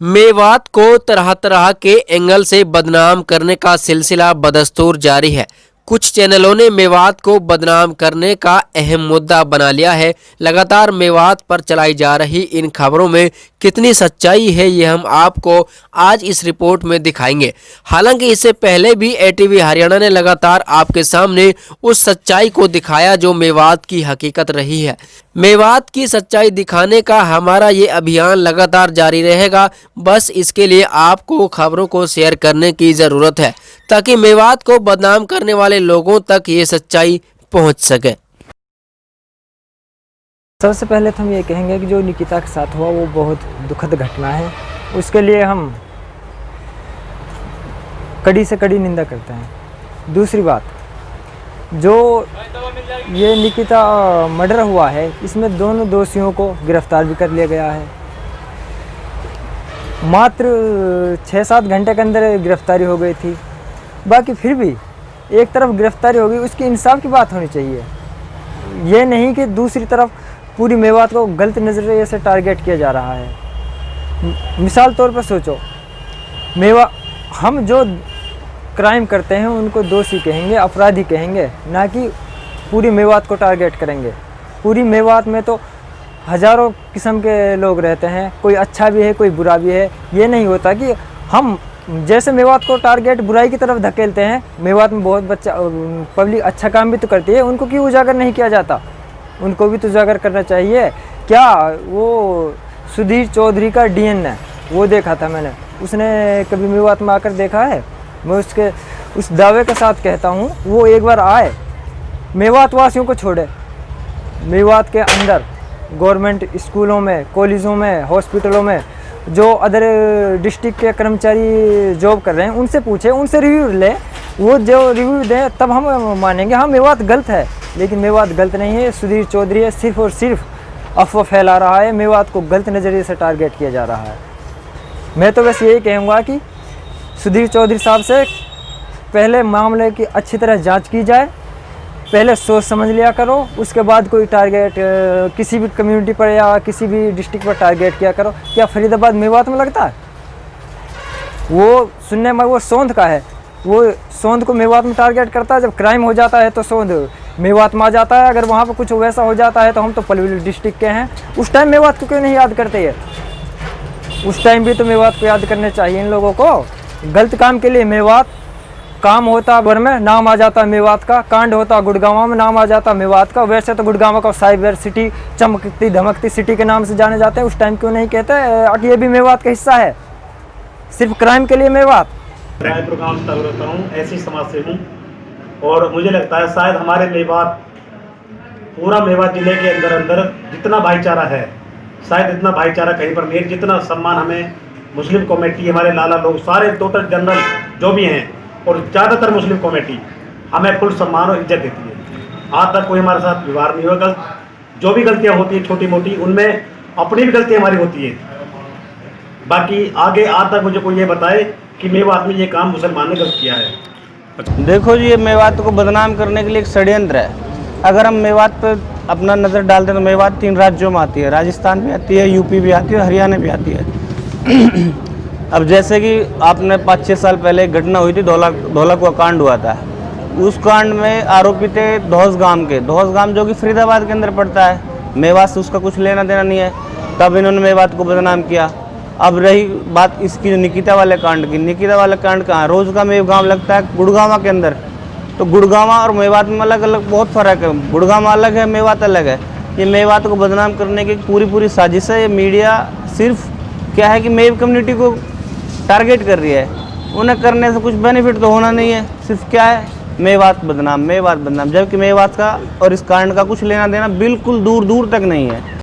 मेवात को तरह तरह के एंगल से बदनाम करने का सिलसिला बदस्तूर जारी है। कुछ चैनलों ने मेवात को बदनाम करने का अहम मुद्दा बना लिया है। लगातार मेवात पर चलाई जा रही इन खबरों में कितनी सच्चाई है, ये हम आपको आज इस रिपोर्ट में दिखाएंगे। हालांकि इससे पहले भी एटीवी हरियाणा ने लगातार आपके सामने उस सच्चाई को दिखाया जो मेवात की हकीकत रही है। मेवात की सच्चाई दिखाने का हमारा ये अभियान लगातार जारी रहेगा। बस इसके लिए आपको खबरों को शेयर करने की ज़रूरत है ताकि मेवात को बदनाम करने वाले लोगों तक ये सच्चाई पहुंच सके। सबसे पहले तो हम ये कहेंगे कि जो निकिता के साथ हुआ वो बहुत दुखद घटना है। उसके लिए हम कड़ी से कड़ी निंदा करते हैं। दूसरी बात, जो ये निकिता मर्डर हुआ है इसमें दोनों दोषियों को गिरफ्तार भी कर लिया गया है। मात्र 6-7 घंटे के अंदर गिरफ्तारी हो गई थी। बाकी फिर भी एक तरफ गिरफ्तारी हो गई, उसकी इंसाफ की बात होनी चाहिए। ये नहीं कि दूसरी तरफ पूरी मेवात को गलत नज़रिए से टारगेट किया जा रहा है। मिसाल तौर पर सोचो, हम जो क्राइम करते हैं उनको दोषी कहेंगे, अपराधी कहेंगे, ना कि पूरी मेवात को टारगेट करेंगे। पूरी मेवात में तो हज़ारों किस्म के लोग रहते हैं, कोई अच्छा भी है कोई बुरा भी है। ये नहीं होता कि हम जैसे मेवात को टारगेट बुराई की तरफ धकेलते हैं। मेवात में बहुत पब्लिक अच्छा काम भी तो करती है, उनको क्यों उजागर नहीं किया जाता? उनको भी तो उजागर करना चाहिए। क्या वो सुधीर चौधरी का डीएनए वो देखा था मैंने, उसने कभी मेवात में आकर देखा है? मैं उसके उस दावे के साथ कहता हूँ वो एक बार आए, मेवात वासियों को छोड़े। मेवात के अंदर गवर्नमेंट स्कूलों में, कॉलेजों में, हॉस्पिटलों में जो अदर डिस्ट्रिक्ट के कर्मचारी जॉब कर रहे हैं उनसे पूछे, उनसे रिव्यू लें। वो जो रिव्यू दें तब हम मानेंगे हाँ मेवात गलत है। लेकिन मेवात गलत नहीं है, सुधीर चौधरी है सिर्फ और सिर्फ अफवाह फैला रहा है। मेवात को गलत नज़रिए से टारगेट किया जा रहा है। मैं तो बस यही कहूँगा कि सुधीर चौधरी साहब से पहले मामले की अच्छी तरह जांच की जाए। पहले सोच समझ लिया करो, उसके बाद कोई टारगेट किसी भी कम्युनिटी पर या किसी भी डिस्ट्रिक्ट पर टारगेट किया करो। क्या फरीदाबाद मेवात में लगता है? वो सुनने में वो सोंध का है, वो सोंध को मेवात में टारगेट करता है। जब क्राइम हो जाता है तो सोंध मेवात में आ जाता है। अगर वहाँ पर कुछ वैसा हो जाता है तो हम तो पलवल डिस्ट्रिक्ट के हैं, उस टाइम मेवात को क्यों नहीं याद करते हैं? उस टाइम भी तो मेवात को याद करने चाहिए इन लोगों को। गलत काम के लिए मेवात, काम होता घर में नाम आ जाता मेवात का, कांड होता गुड़गांव में नाम आ जाता मेवात का। वैसे तो गुड़गांव का साइबर सिटी, चमकती धमकती सिटी के नाम से जाने जाते हैं। उस टाइम क्यों नहीं कहते ये भी मेवात का हिस्सा है? सिर्फ क्राइम के लिए मेवात। मैं प्रोग्राम करता हूँ, ऐसी समाज से हूँ और मुझे लगता है शायद हमारे मेवात, पूरा मेवात जिले के अंदर जितना भाईचारा है शायद इतना भाईचारा कहीं पर नहीं। जितना सम्मान हमें मुस्लिम कमेटी, हमारे लाला लोग सारे टोटल जनरल जो भी हैं और ज़्यादातर मुस्लिम कमेटी हमें फुल सम्मान और इज्जत देती है। आज तक कोई हमारे साथ व्यवहार नहीं होगा। जो भी गलतियां होती हैं छोटी मोटी, उनमें अपनी भी गलतियां हमारी होती है। बाकी आगे आज तक मुझे कोई ये बताए कि मेवात में ये काम मुसलमान ने गलत किया है। देखो जी, ये मेवात को बदनाम करने के लिए एक षड्यंत्र है। अगर हम मेवात पर अपना नज़र डालते हैं तो मेवात 3 राज्यों में आती है, राजस्थान भी आती है, यूपी भी आती है, हरियाणा भी आती है। अब जैसे कि आपने 5-6 साल पहले एक घटना हुई थी, ढोलक का कांड हुआ था। उस कांड में आरोपी थे धौस गांव जो कि फरीदाबाद के अंदर पड़ता है। मेवात से उसका कुछ लेना देना नहीं है, तब इन्होंने मेवात को बदनाम किया। अब रही बात इसकी निकिता वाले कांड की, निकिता वाला कांड कहाँ? रोज़ का मेव गाँव लगता है गुड़गांव के अंदर। तो गुड़गांव और मेवात में अलग अलग बहुत फ़र्क है। गुड़गांव अलग है, मेवात अलग है। ये मेवात को बदनाम करने की पूरी साजिश है। ये मीडिया सिर्फ क्या है कि मेव कम्युनिटी को टारगेट कर रही है। उन्हें करने से कुछ बेनिफिट तो होना नहीं है, सिर्फ क्या है मेवात बदनाम, जबकि मेवात का और इस कांड का कुछ लेना देना बिल्कुल दूर दूर तक नहीं है।